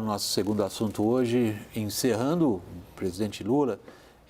nosso segundo assunto hoje, encerrando o presidente Lula,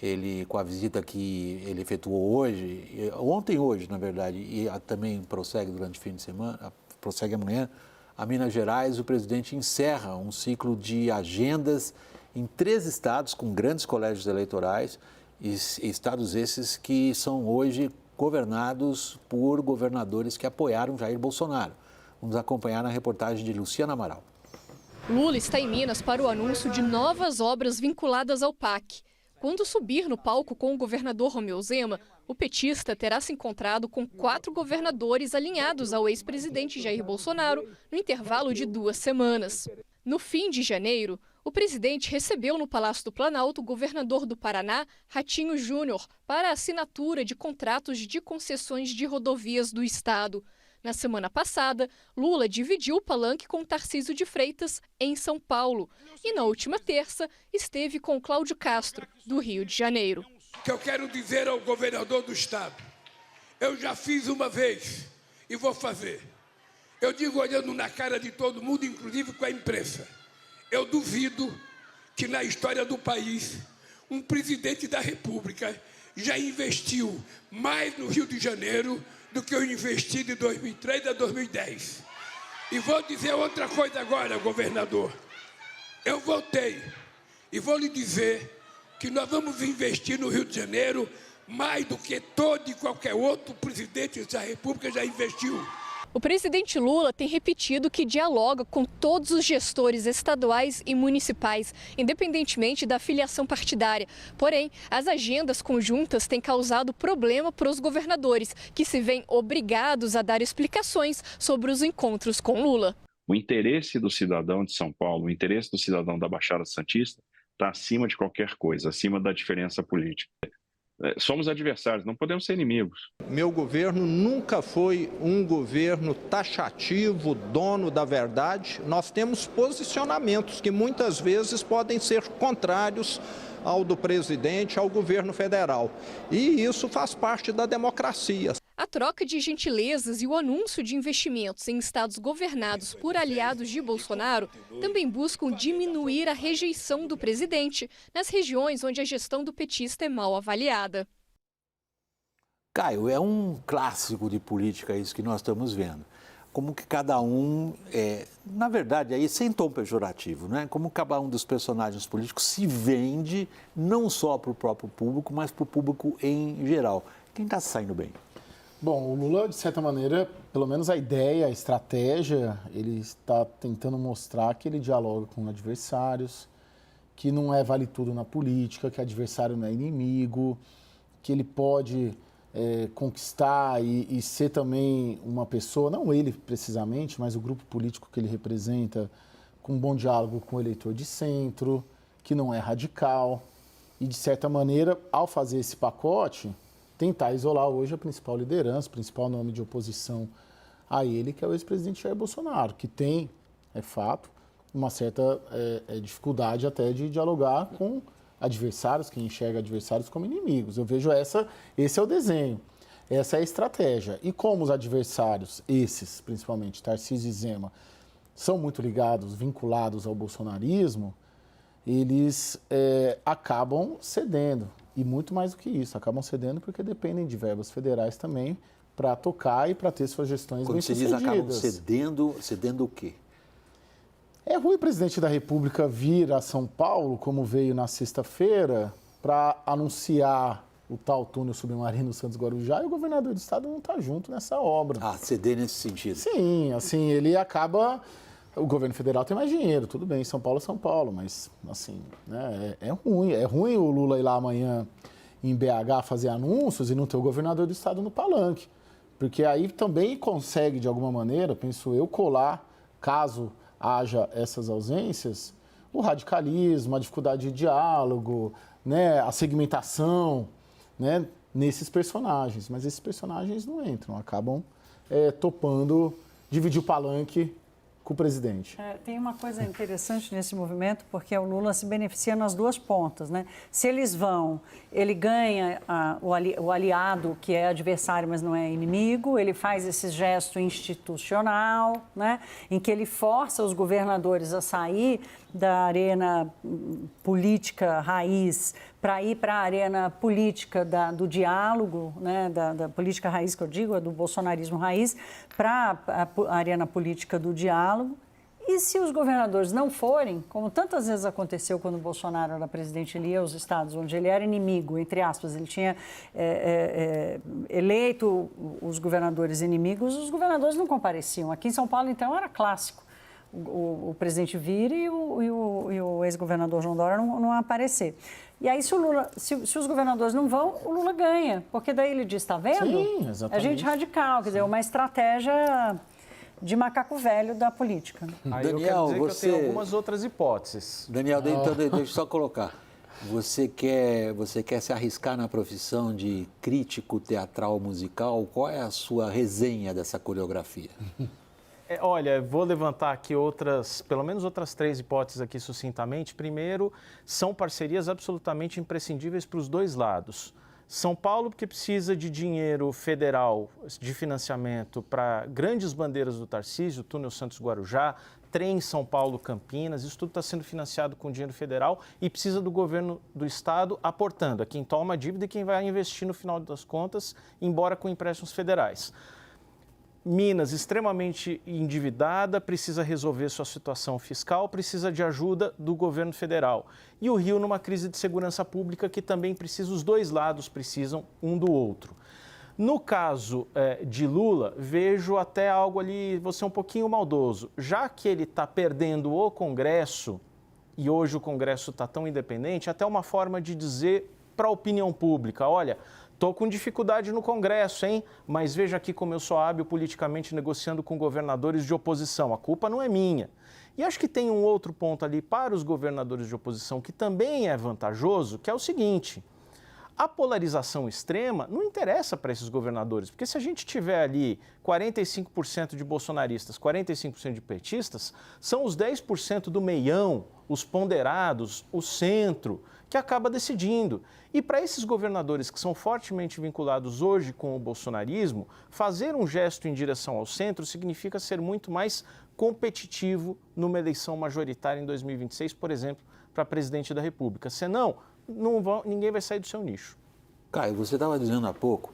ele com a visita que ele efetuou hoje, ontem e hoje, na verdade, e também prossegue durante o fim de semana, prossegue amanhã, a Minas Gerais, o presidente encerra um ciclo de agendas em 3 estados com grandes colégios eleitorais, e estados esses que são hoje governados por governadores que apoiaram Jair Bolsonaro. Vamos acompanhar na reportagem de Luciana Amaral. Lula está em Minas para o anúncio de novas obras vinculadas ao PAC. Quando subir no palco com o governador Romeu Zema, o petista terá se encontrado com 4 governadores alinhados ao ex-presidente Jair Bolsonaro no intervalo de 2 semanas. No fim de janeiro, o presidente recebeu no Palácio do Planalto o governador do Paraná, Ratinho Júnior, para a assinatura de contratos de concessões de rodovias do estado. Na semana passada, Lula dividiu o palanque com Tarcísio de Freitas, em São Paulo. E na última terça, esteve com Cláudio Castro, do Rio de Janeiro. O que eu quero dizer ao governador do estado, eu já fiz uma vez e vou fazer. Eu digo olhando na cara de todo mundo, inclusive com a imprensa. Eu duvido que na história do país, um presidente da República já investiu mais no Rio de Janeiro do que eu investi de 2003 a 2010. E vou dizer outra coisa agora, governador. Eu voltei e vou lhe dizer que nós vamos investir no Rio de Janeiro mais do que todo e qualquer outro presidente da República já investiu. O presidente Lula tem repetido que dialoga com todos os gestores estaduais e municipais, independentemente da filiação partidária. Porém, as agendas conjuntas têm causado problema para os governadores, que se veem obrigados a dar explicações sobre os encontros com Lula. O interesse do cidadão de São Paulo, o interesse do cidadão da Baixada Santista está acima de qualquer coisa, acima da diferença política. Somos adversários, não podemos ser inimigos. Meu governo nunca foi um governo taxativo, dono da verdade. Nós temos posicionamentos que muitas vezes podem ser contrários ao do presidente, ao governo federal. E isso faz parte da democracia. A troca de gentilezas e o anúncio de investimentos em estados governados por aliados de Bolsonaro também buscam diminuir a rejeição do presidente nas regiões onde a gestão do petista é mal avaliada. Caio, é um clássico de política isso que nós estamos vendo. Como que cada um, na verdade, aí sem tom pejorativo, né? Como cada um dos personagens políticos se vende não só para o próprio público, mas para o público em geral. Quem está saindo bem? Bom, o Lula, de certa maneira, pelo menos a ideia, a estratégia, ele está tentando mostrar que ele dialoga com adversários, que não é vale tudo na política, que adversário não é inimigo, que ele pode conquistar e ser também uma pessoa, não ele precisamente, mas o grupo político que ele representa, com um bom diálogo com o eleitor de centro, que não é radical. E, de certa maneira, ao fazer esse pacote, tentar isolar hoje a principal liderança, o principal nome de oposição a ele, que é o ex-presidente Jair Bolsonaro, que tem, é fato, uma certa dificuldade até de dialogar com adversários, que enxerga adversários como inimigos. Eu vejo esse é o desenho, essa é a estratégia. E como os adversários, esses, principalmente Tarcísio e Zema, são muito ligados, vinculados ao bolsonarismo, eles acabam cedendo. E muito mais do que isso, acabam cedendo porque dependem de verbas federais também para tocar e para ter suas gestões bem-sucedidas. Quando você diz acabam cedendo o quê? É ruim o presidente da República vir a São Paulo, como veio na sexta-feira, para anunciar o tal túnel submarino Santos Guarujá, e o governador do estado não está junto nessa obra. Ah, ceder nesse sentido. Sim, assim, ele acaba... O governo federal tem mais dinheiro, tudo bem, São Paulo é São Paulo, mas, assim, né, é ruim o Lula ir lá amanhã em BH fazer anúncios e não ter o governador do estado no palanque, porque aí também consegue, de alguma maneira, penso eu, colar, caso haja essas ausências, o radicalismo, a dificuldade de diálogo, né, a segmentação, né, nesses personagens, mas esses personagens não entram, acabam topando dividir o palanque com o presidente. Tem uma coisa interessante nesse movimento, porque o Lula se beneficia nas duas pontas, né? Se eles vão, ele ganha o aliado que é adversário, mas não é inimigo, ele faz esse gesto institucional, né? Em que ele força os governadores a sair da arena política raiz para ir para a arena política do diálogo, né, da política raiz que eu digo, é do bolsonarismo raiz, para a arena política do diálogo. E se os governadores não forem, como tantas vezes aconteceu quando o Bolsonaro era presidente, ele ia aos estados onde ele era inimigo, entre aspas, ele tinha eleito os governadores inimigos, os governadores não compareciam. Aqui em São Paulo, então, era clássico. O presidente vir e o ex-governador João Dória não aparecer. E aí, se os governadores não vão, o Lula ganha, porque daí ele diz, está vendo? Sim, exatamente. É gente radical, quer dizer, uma estratégia de macaco velho da política. Aí Daniel, eu tenho algumas outras hipóteses. Daniel, então, deixa eu só colocar. Você quer se arriscar na profissão de crítico teatral musical? Qual é a sua resenha dessa coreografia? Olha, vou levantar aqui pelo menos outras 3 hipóteses aqui sucintamente. Primeiro, são parcerias absolutamente imprescindíveis para os dois lados. São Paulo, porque precisa de dinheiro federal de financiamento para grandes bandeiras do Tarcísio, túnel Santos-Guarujá, trem São Paulo-Campinas, isso tudo está sendo financiado com dinheiro federal e precisa do governo do estado aportando, é quem toma a dívida e quem vai investir no final das contas, embora com empréstimos federais. Minas, extremamente endividada, precisa resolver sua situação fiscal, precisa de ajuda do governo federal. E o Rio numa crise de segurança pública que também precisa, os dois lados precisam um do outro. No caso de Lula, vejo até algo ali, vou ser um pouquinho maldoso. Já que ele está perdendo o Congresso, e hoje o Congresso está tão independente, até uma forma de dizer para a opinião pública, olha, estou com dificuldade no Congresso, hein? Mas veja aqui como eu sou hábil politicamente negociando com governadores de oposição. A culpa não é minha. E acho que tem um outro ponto ali para os governadores de oposição que também é vantajoso, que é o seguinte: a polarização extrema não interessa para esses governadores, porque se a gente tiver ali 45% de bolsonaristas, 45% de petistas, são os 10% do meião, os ponderados, o centro, que acaba decidindo. E para esses governadores que são fortemente vinculados hoje com o bolsonarismo, fazer um gesto em direção ao centro significa ser muito mais competitivo numa eleição majoritária em 2026, por exemplo, para presidente da República. Senão, ninguém vai sair do seu nicho. Caio, você estava dizendo há pouco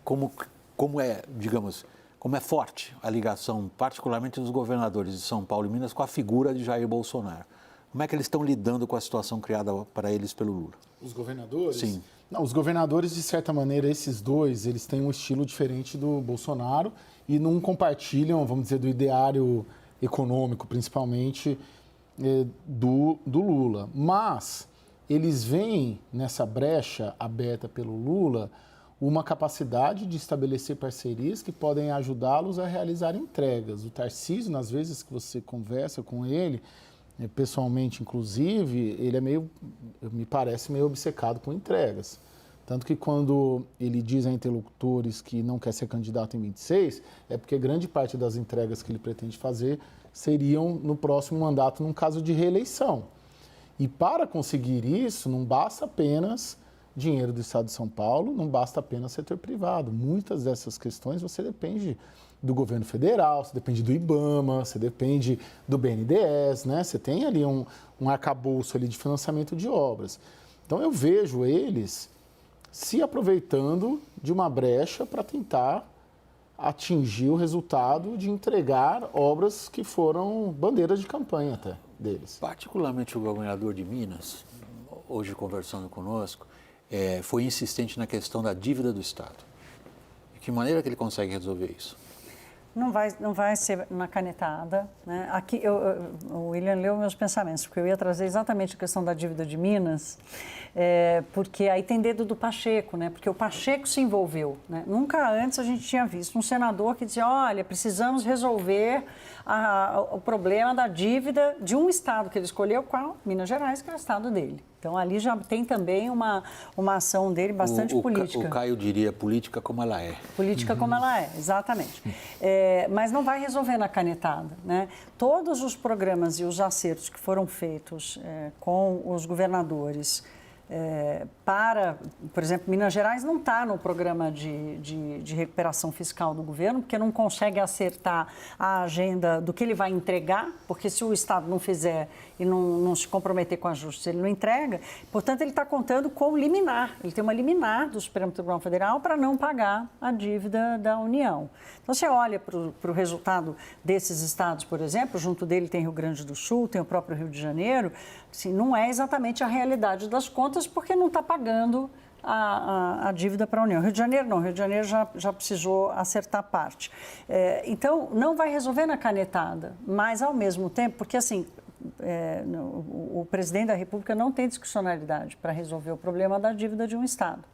como é forte a ligação, particularmente dos governadores de São Paulo e Minas, com a figura de Jair Bolsonaro. Como é que eles estão lidando com a situação criada para eles pelo Lula? Os governadores? Sim. Não, os governadores, de certa maneira, esses dois, eles têm um estilo diferente do Bolsonaro e não compartilham, vamos dizer, do ideário econômico, principalmente, do Lula. Mas eles veem nessa brecha aberta pelo Lula uma capacidade de estabelecer parcerias que podem ajudá-los a realizar entregas. O Tarcísio, nas vezes que você conversa com ele, pessoalmente, inclusive, ele me parece meio obcecado com entregas. Tanto que quando ele diz a interlocutores que não quer ser candidato em 26, é porque grande parte das entregas que ele pretende fazer seriam no próximo mandato, num caso de reeleição. E para conseguir isso, não basta apenas dinheiro do Estado de São Paulo, não basta apenas setor privado. Muitas dessas questões você depende do governo federal, você depende do IBAMA, você depende do BNDES, né? Você tem ali um arcabouço ali de financiamento de obras. Então eu vejo eles se aproveitando de uma brecha para tentar atingir o resultado de entregar obras que foram bandeiras de campanha até deles. Particularmente o governador de Minas, hoje conversando conosco, foi insistente na questão da dívida do Estado. De que maneira que ele consegue resolver isso? Não vai ser na canetada, né? Aqui, o William leu meus pensamentos, porque eu ia trazer exatamente a questão da dívida de Minas, porque aí tem dedo do Pacheco, né? Porque o Pacheco se envolveu, né? Nunca antes a gente tinha visto um senador que dizia, olha, precisamos resolver o problema da dívida de um estado que ele escolheu, qual? Minas Gerais, que é o estado dele. Então, ali já tem também uma ação dele bastante política. O Caio diria política como ela é. Política como ela é, exatamente. Mas não vai resolver na canetada, né? Todos os programas e os acertos que foram feitos com os governadores por exemplo, Minas Gerais não está no programa de recuperação fiscal do governo, porque não consegue acertar a agenda do que ele vai entregar, porque se o Estado não fizer e não se comprometer com ajustes, ele não entrega. Portanto, ele está contando com liminar. Ele tem uma liminar do Supremo Tribunal Federal para não pagar a dívida da União. Então, você olha para o resultado desses estados, por exemplo, junto dele tem Rio Grande do Sul, tem o próprio Rio de Janeiro, assim, não é exatamente a realidade das contas, porque não está pagando a dívida para a União. Rio de Janeiro não, Rio de Janeiro já precisou acertar parte. Então, não vai resolver na canetada, mas ao mesmo tempo, porque assim, o presidente da República não tem discricionalidade para resolver o problema da dívida de um Estado.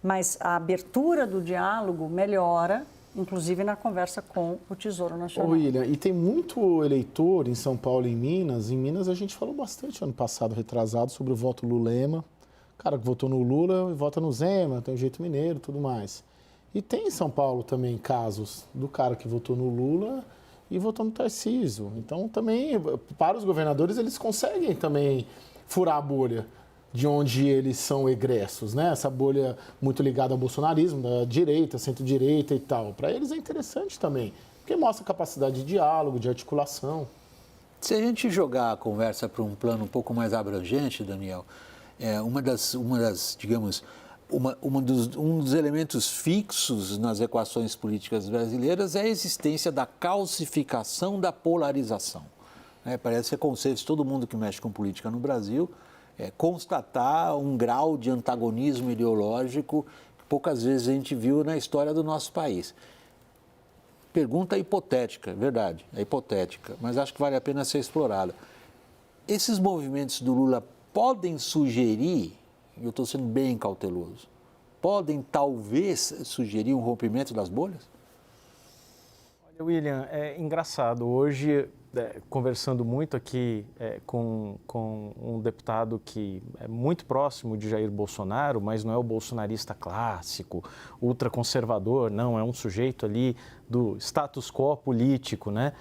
Mas a abertura do diálogo melhora, inclusive na conversa com o Tesouro Nacional. William, e tem muito eleitor em São Paulo e em Minas. Em Minas a gente falou bastante ano passado, retrasado, sobre o voto Lulema. O cara que votou no Lula vota no Zema, tem o jeito mineiro e tudo mais. E tem em São Paulo também casos do cara que votou no Lula e votou no Tarcísio. Então também, para os governadores, eles conseguem também furar a bolha de onde eles são egressos, né? Essa bolha muito ligada ao bolsonarismo, da direita, centro-direita e tal. Para eles é interessante também, porque mostra capacidade de diálogo, de articulação. Se a gente jogar a conversa para um plano um pouco mais abrangente, Daniel, um dos elementos fixos nas equações políticas brasileiras é a existência da calcificação da polarização. Parece que é conceito de todo mundo que mexe com política no Brasil, constatar um grau de antagonismo ideológico que poucas vezes a gente viu na história do nosso país. Pergunta hipotética, verdade, é hipotética, mas acho que vale a pena ser explorada. Esses movimentos do Lula podem sugerir, e eu estou sendo bem cauteloso, podem talvez sugerir um rompimento das bolhas? Olha, William, é engraçado. Hoje, conversando muito aqui com um deputado que é muito próximo de Jair Bolsonaro, mas não é o bolsonarista clássico, ultraconservador, não, é um sujeito ali do status quo político, né?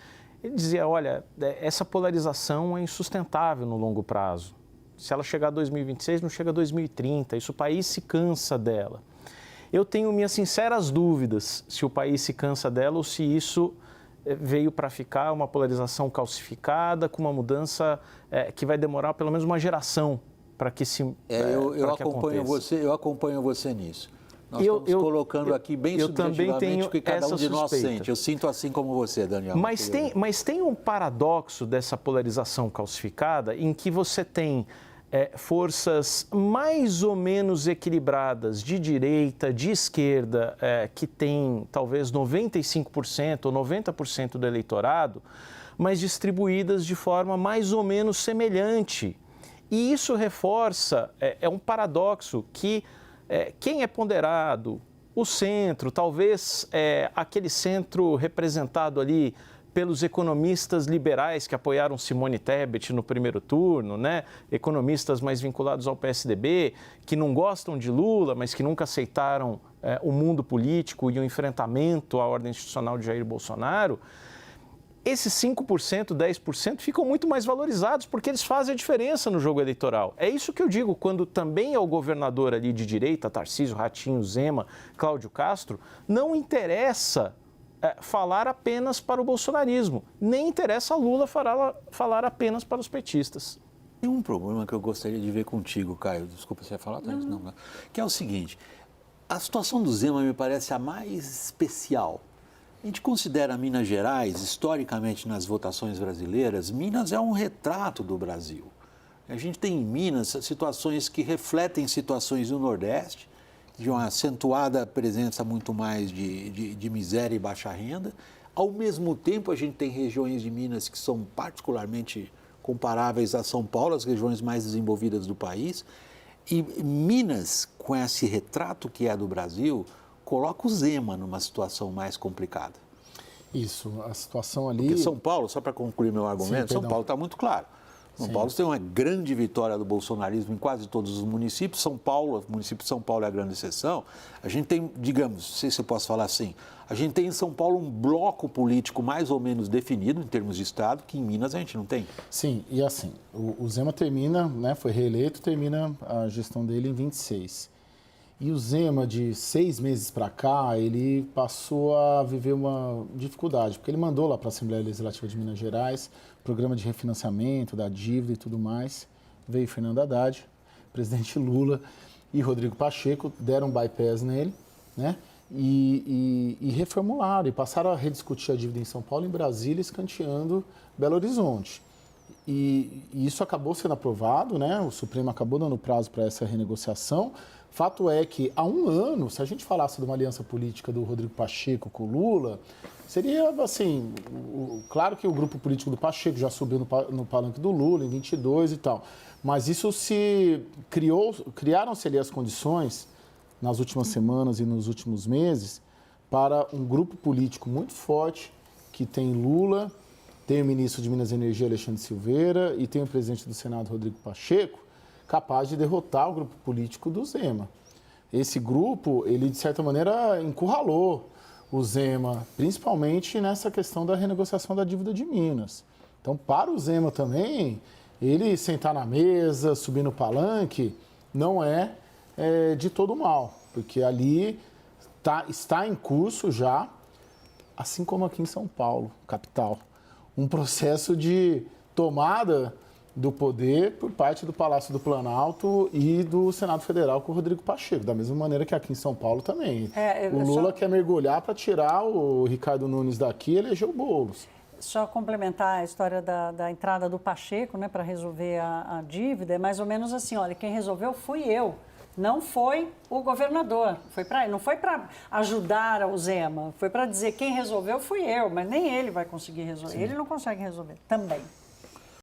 Ele dizia, olha, essa polarização é insustentável no longo prazo. Se ela chegar a 2026, não chega a 2030, isso o país se cansa dela. Eu tenho minhas sinceras dúvidas se o país se cansa dela ou se isso veio para ficar, uma polarização calcificada, com uma mudança que vai demorar pelo menos uma geração para que se eu acompanho você nisso. Nós estamos colocando aqui bem subjetivamente o que cada um de nós sente. Eu sinto assim como você, Daniel. Mas tem um paradoxo dessa polarização calcificada em que você tem forças mais ou menos equilibradas de direita, de esquerda, que tem talvez 95% ou 90% do eleitorado, mas distribuídas de forma mais ou menos semelhante. E isso reforça, é um paradoxo que quem é ponderado, o centro, talvez aquele centro representado ali pelos economistas liberais que apoiaram Simone Tebet no primeiro turno, né? Economistas mais vinculados ao PSDB, que não gostam de Lula, mas que nunca aceitaram o mundo político e o enfrentamento à ordem institucional de Jair Bolsonaro, esses 5%, 10% ficam muito mais valorizados porque eles fazem a diferença no jogo eleitoral. É isso que eu digo, quando também é o governador ali de direita, Tarcísio, Ratinho, Zema, Cláudio Castro, não interessa falar apenas para o bolsonarismo, nem interessa a Lula falar apenas para os petistas. Tem um problema que eu gostaria de ver contigo, Caio, desculpa, você ia falar? Não. Que é o seguinte, a situação do Zema me parece a mais especial. A gente considera Minas Gerais, historicamente nas votações brasileiras, Minas é um retrato do Brasil. A gente tem em Minas situações que refletem situações do Nordeste, de uma acentuada presença muito mais de miséria e baixa renda. Ao mesmo tempo, a gente tem regiões de Minas que são particularmente comparáveis a São Paulo, as regiões mais desenvolvidas do país. E Minas, com esse retrato que é do Brasil, coloca o Zema numa situação mais complicada. Isso, a situação ali... Porque São Paulo, só para concluir meu argumento, São Paulo está muito claro. São Paulo tem uma grande vitória do bolsonarismo em quase todos os municípios. São Paulo, o município de São Paulo é a grande exceção. A gente tem, digamos, não sei se eu posso falar assim, a gente tem em São Paulo um bloco político mais ou menos definido em termos de Estado, que em Minas a gente não tem. Sim, e assim, o Zema termina, né, foi reeleito, termina a gestão dele em 26. E o Zema, de 6 meses para cá, ele passou a viver uma dificuldade, porque ele mandou lá para a Assembleia Legislativa de Minas Gerais programa de refinanciamento da dívida e tudo mais. Veio Fernando Haddad, presidente Lula e Rodrigo Pacheco, deram um bypass nele, né? E reformularam, e passaram a rediscutir a dívida em São Paulo, em Brasília, escanteando Belo Horizonte. E isso acabou sendo aprovado, né? O Supremo acabou dando prazo para essa renegociação. Fato é que, há um ano, se a gente falasse de uma aliança política do Rodrigo Pacheco com o Lula, seria, assim, claro que o grupo político do Pacheco já subiu no palanque do Lula em 22 e tal, mas isso criaram-se ali as condições, nas últimas semanas e nos últimos meses, para um grupo político muito forte, que tem Lula, tem o ministro de Minas e Energia, Alexandre Silveira, e tem o presidente do Senado, Rodrigo Pacheco, capaz de derrotar o grupo político do Zema. Esse grupo, ele, de certa maneira, encurralou o Zema, principalmente nessa questão da renegociação da dívida de Minas. Então, para o Zema também, ele sentar na mesa, subir no palanque, não é de todo mal, porque ali está em curso já, assim como aqui em São Paulo, capital, um processo de tomada do poder por parte do Palácio do Planalto e do Senado Federal com o Rodrigo Pacheco, da mesma maneira que aqui em São Paulo também. O Lula quer mergulhar para tirar o Ricardo Nunes daqui e eleger o Boulos. Só complementar a história da entrada do Pacheco, né, para resolver a dívida, é mais ou menos assim, olha, quem resolveu fui eu. Não foi o governador, não foi para ajudar o Zema, foi para dizer quem resolveu fui eu, mas nem ele vai conseguir resolver. Sim. Ele não consegue resolver também.